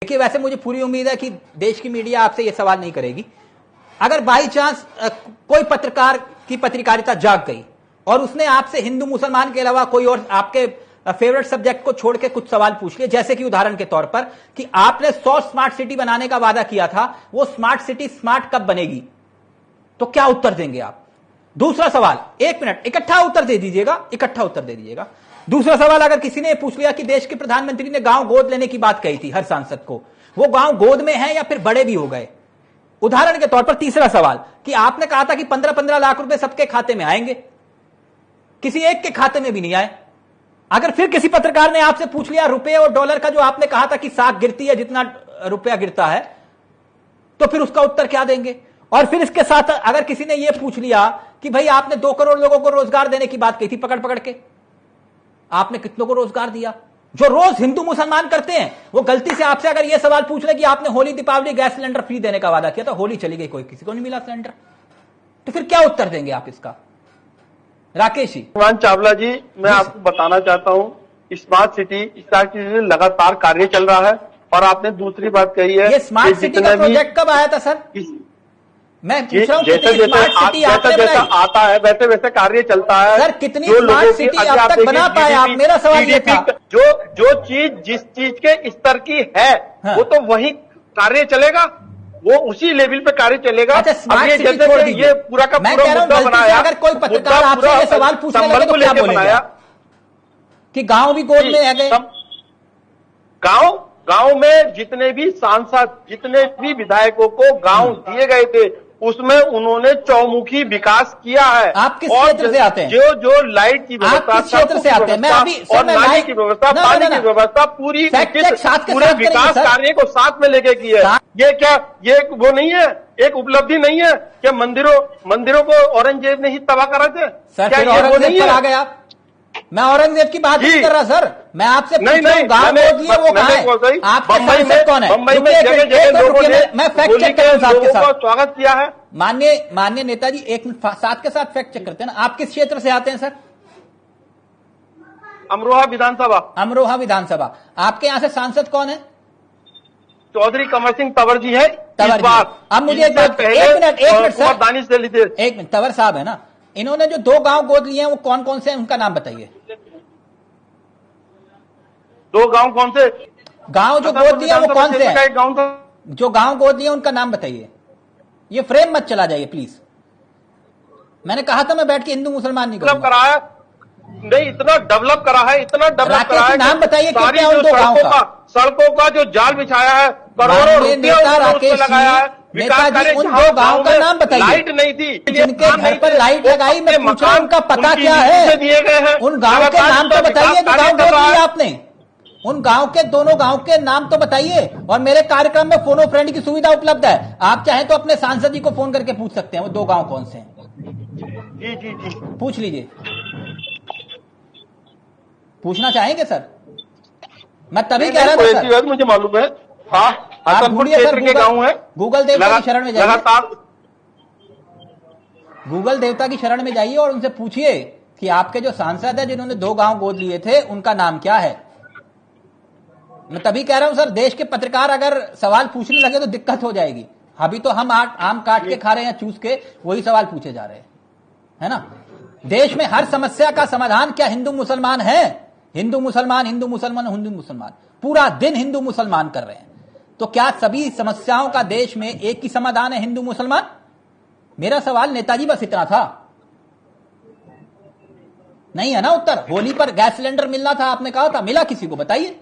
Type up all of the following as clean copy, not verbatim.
देखिए, वैसे मुझे पूरी उम्मीद है कि देश की मीडिया आपसे ये सवाल नहीं करेगी। अगर बाई चांस कोई पत्रकार की पत्रकारिता जाग गई और उसने आपसे हिंदू मुसलमान के अलावा कोई और आपके फेवरेट सब्जेक्ट को छोड़ के कुछ सवाल पूछ लिए, जैसे कि उदाहरण के तौर पर कि आपने 100 स्मार्ट सिटी बनाने का वादा किया था, वो स्मार्ट सिटी स्मार्ट कब बनेगी, तो क्या उत्तर देंगे आप? दूसरा सवाल, 1 मिनट, इकट्ठा उत्तर दे दीजिएगा। दूसरा सवाल, अगर किसी ने पूछ लिया कि देश के प्रधानमंत्री ने गांव गोद लेने की बात कही थी हर सांसद को, वो गांव गोद में है या फिर बड़े भी हो गए? उदाहरण के तौर पर तीसरा सवाल कि आपने कहा था कि 15-15 लाख रुपए सबके खाते में आएंगे, किसी एक के खाते में भी नहीं आए। अगर फिर किसी पत्रकार ने आपसे पूछ लिया रुपए और डॉलर का जो आपने कहा था कि साख गिरती है जितना रुपया गिरता है, तो फिर उसका उत्तर क्या देंगे? और फिर इसके साथ अगर किसी ने यह पूछ लिया कि भाई आपने 2 करोड़ लोगों को रोजगार देने की बात कही थी पकड़ पकड़ के, आपने कितनों को रोजगार दिया? जो रोज हिंदू मुसलमान करते हैं, वो गलती से आपसे अगर यह सवाल पूछ ले कि आपने Holi Deepawali gas cylinder free देने का वादा किया था, होली चली गई, कोई किसी को नहीं मिला सिलेंडर, तो फिर क्या उत्तर देंगे आप इसका? राकेश जी। चावला जी, मैं आपको बताना चाहता हूं, स्मार्ट सिटी लगातार कार्य चल रहा है। और आपने दूसरी बात कही है, ये स्मार्ट सिटी का प्रोजेक्ट कब आया था सर? मैं पूछ रहा हूं, जैसे जैसा आता है वैसे वैसे कार्य चलता है सर। कितनी स्मार्ट सिटी अब तक बना पाए आप? मेरा सवाल ये था, जो चीज जिस चीज के स्तर की है, हाँ, वो तो वही कार्य चलेगा, वो उसी लेवल पे कार्य चलेगा। अच्छा, स्मार्ट सिटी छोड़ दीजिए, ये पूरा का मैं पूरा कह रहा हूं, गलती से अगर कोई पत्रकार आपसे ये सवाल पूछने लगे तो क्या बोलेंगे कि गांव भी गोद में आ गए? गांव में जितने भी सांसद, जितने भी विधायकों को गांव दिए गए थे, उसमें उन्होंने चौमुखी विकास किया है। आप किस क्षेत्र से आते हैं? जो लाइट की व्यवस्था, क्षेत्र से आते हैं? मैं अभी और नाली की व्यवस्था, पानी की व्यवस्था, पूरे विकास कार्य को साथ में लेके की है। ये क्या, ये वो नहीं है, एक उपलब्धि नहीं है कि मंदिरों को औरंगजेब ने ही तबाह करा थे? क्या ये वो नहीं है? आ गए आप? मैं औरंगजेब की बात नहीं कर रहा सर, मैं आपसे पूछ रहा हूं गांव गोद लिए वो कहां है? आपके सांसद कौन है? बम्बई में जगह लोगों ने मैं फैक्ट चेक कर रहा हूं आपके साथ। स्वागत किया है। माननीय नेताजी, एक मिनट साथ के साथ फैक्ट चेक करते हैं ना। आप किस क्षेत्र से आते हैं सर? अमरोहा विधानसभा। अमरोहा विधानसभा। आपके यहाँ से सांसद कौन है? चौधरी कमर सिंह तंवर जी है। अब मुझे एक मिनट सर, दानिश दिल्ली से एक मिनट, तंवर साहब है ना, इन्होंने जो 2 गांव गोद लिए हैं वो कौन कौन से हैं, उनका नाम बताइए। 2 गांव कौन से? गांव जो गोद लिए वो कौन से हैं? गांव जो गांव गोद लिए उनका नाम बताइए। ये फ्रेम मत चला जाइए प्लीज। मैंने कहा था मैं बैठ के हिंदू मुसलमान नहीं करूंगा। करा है नहीं, इतना डेवलप करा है, इतना डेवलप करा है। नाम बताइए सारी जो सड़कों का जो जाल बिछाया है, करोड़ों रुपया राकेश लगाया है। नेताजी, उन 2 गांव का नाम बताइए। लाइट नहीं थी, जिनके घर पर लाइट लगाई, मैं पूछ रहा हूं उनका पता क्या है? दिए गए हैं। उन गांव के नाम तो बताइए जो गांव गोद लिया आपने। उन गांव के, दोनों गांव के नाम तो बताइए। और मेरे कार्यक्रम में फोन ऑफ फ्रेंड की सुविधा उपलब्ध है, आप चाहें तो अपने सांसद जी को फोन करके पूछ सकते हैं वो 2 गांव कौन से हैं। जी पूछ लीजिए। पूछना चाहेंगे सर? मैं तभी कह रहा था सर, मुझे मालूम है। हाँ, हसनपुर क्षेत्र के गांव है। गूगल देवता की शरण में जाइए, लगातार गूगल देवता की शरण में जाइए और उनसे पूछिए कि आपके जो सांसद है जिन्होंने 2 गांव गोद लिए थे, उनका नाम क्या है। मैं तभी कह रहा हूं सर, देश के पत्रकार अगर सवाल पूछने लगे तो दिक्कत हो जाएगी। अभी तो हम आम काट के खा रहे हैं, चूस के वही सवाल पूछे जा रहे हैं, है ना। देश में हर समस्या का समाधान क्या हिंदू मुसलमान है? हिंदू मुसलमान पूरा दिन हिंदू मुसलमान कर रहे हैं, तो क्या सभी समस्याओं का देश में एक ही समाधान है, हिंदू मुसलमान? मेरा सवाल नेताजी बस इतना था, नहीं है ना उत्तर। होली पर गैस सिलेंडर मिलना था, आपने कहा था, मिला किसी को? बताइए,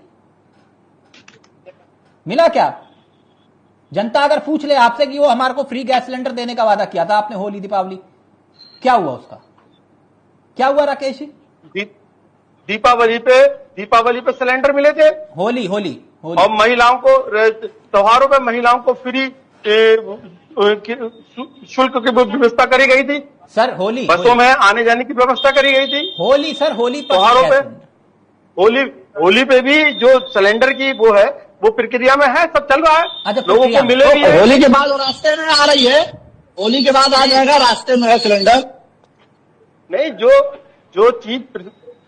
मिला क्या? जनता अगर पूछ ले आपसे कि वो हमारे को फ्री गैस सिलेंडर देने का वादा किया था आपने होली दीपावली, क्या हुआ उसका? क्या हुआ राकेश जी? दीपावली पे सिलेंडर मिले थे। होली और महिलाओं को त्योहारों पे महिलाओं को फ्री शुल्क की व्यवस्था करी गई थी सर। बसों में आने जाने की व्यवस्था करी गई थी। होली त्योहारों पे, होली पे भी जो सिलेंडर की वो है, वो प्रक्रिया में है, सब चल रहा है। अच्छा, लोगों को मिले भी है। होली के बाद रास्ते में आ रही है, होली के बाद आ जाएगा, रास्ते में है सिलेंडर। नहीं, जो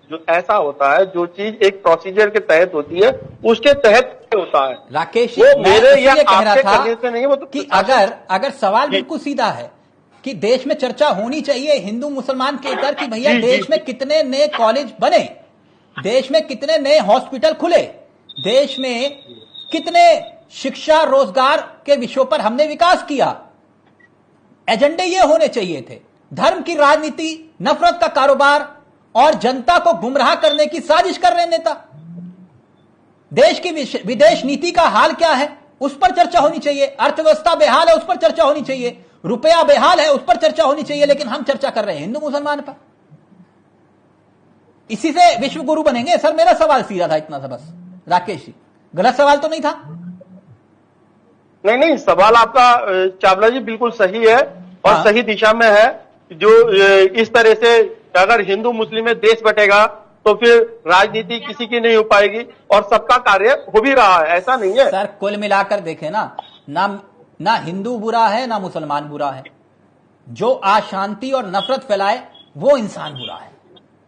जो ऐसा होता है, जो चीज एक प्रोसीजर के तहत होती है उसके तहत होता है। राकेश, वो मेरे या कह रहा आपके था करने से नहीं, वो तो कि अगर सवाल बिल्कुल सीधा है कि देश में चर्चा होनी चाहिए हिंदू मुसलमान के ऊपर कि भैया देश में कितने नए कॉलेज बने, देश में कितने नए हॉस्पिटल खुले, देश में कितने शिक्षा रोजगार के विषयों पर हमने विकास किया, एजेंडे ये होने चाहिए थे। धर्म की राजनीति, नफरत का कारोबार और जनता को गुमराह करने की साजिश कर रहे नेता। देश की विदेश नीति का हाल क्या है उस पर चर्चा होनी चाहिए, अर्थव्यवस्था बेहाल है उस पर चर्चा होनी चाहिए, रुपया बेहाल है उस पर चर्चा होनी चाहिए, लेकिन हम चर्चा कर रहे हैं हिंदू मुसलमान पर। इसी से विश्व गुरु बनेंगे? सर मेरा सवाल सीधा था इतना सा बस। राकेश जी, गलत सवाल तो नहीं था? नहीं, सवाल आपका चावला जी बिल्कुल सही है और हाँ। सही दिशा में है। जो इस तरह से अगर हिंदू मुस्लिम में देश बटेगा तो फिर राजनीति किसी की नहीं हो पाएगी और सबका कार्य हो भी रहा है, ऐसा नहीं है। सर कुल मिलाकर देखें ना हिंदू बुरा है ना मुसलमान बुरा है, जो अशांति और नफरत फैलाए वो इंसान बुरा है।